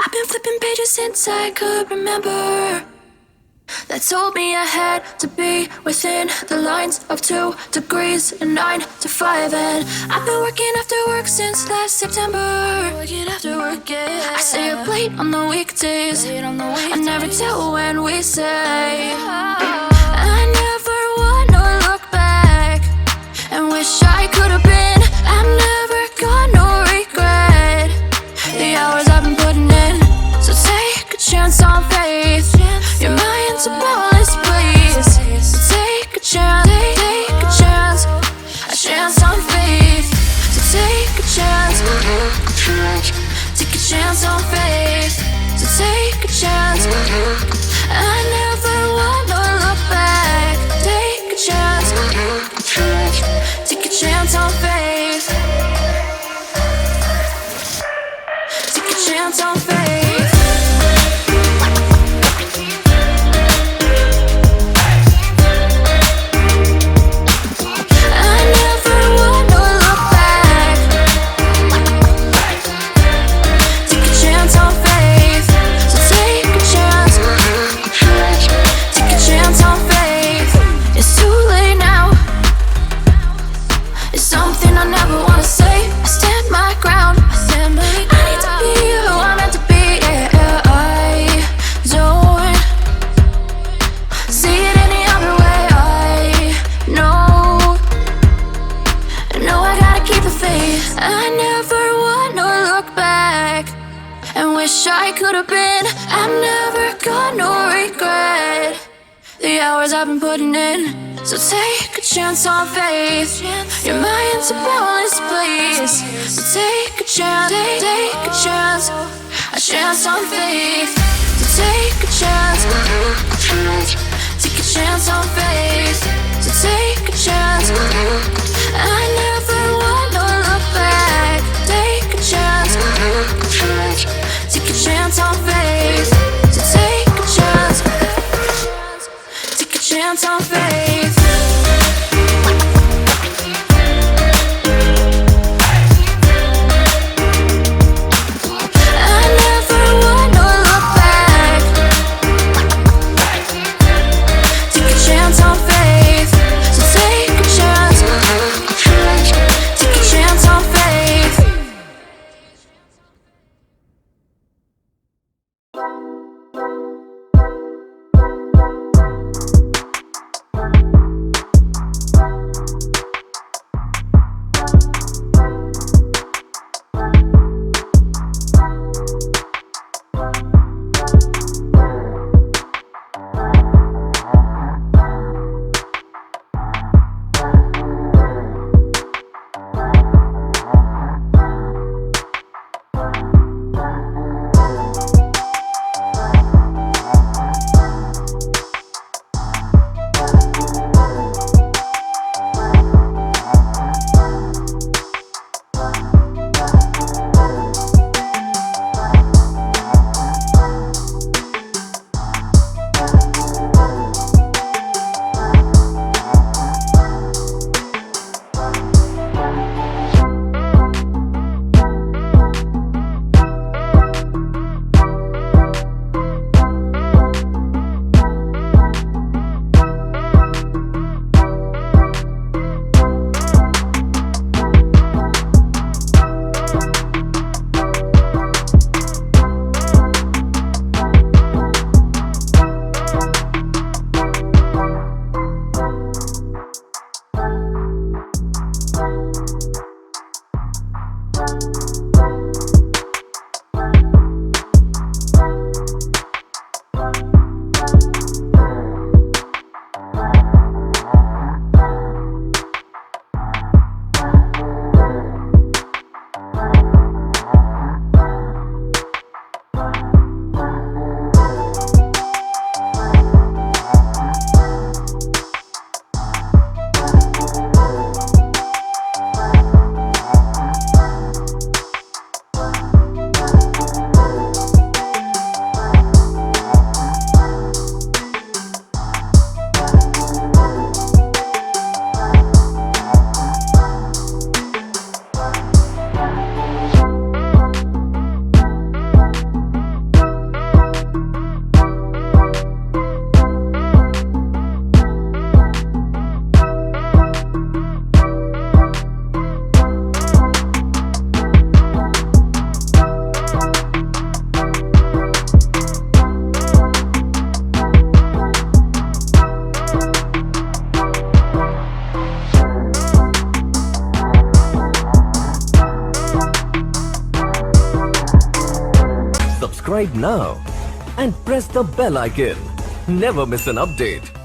I've been flipping pages since I could remember. That told me I had to be within the lines of 2 degrees and 9 to 5. And I've been working after work since last September. Working after work, yeah. I stay up late on the weekdays. I never tell when we say. I never wanna look back and wish I could have been. I'm never gonna regret the hours I've been putting in. So take a chance on faith. Your mind's a bonus, please. So take a chance, take a chance. A chance on faith. So take a chance, take a chance on faith. So take a chance. I never wanna look back. Take a chance, take a chance on faith. Take a chance on faith. I never wanna look back and wish I could have been. I'm never gonna regret the hours I've been putting in. So take a chance on faith. Your mind's a bonus, please. So take a chance, take a chance on faith. So take a chance, take a chance on faith. So take a chance. I never wanna look back. Take a chance, take a chance on faith. So take a chance, take a chance on faith. I never wanna look back. Take a chance on faith. So take a chance, take a chance on faith. subscribe now and press the bell icon. Never miss an update.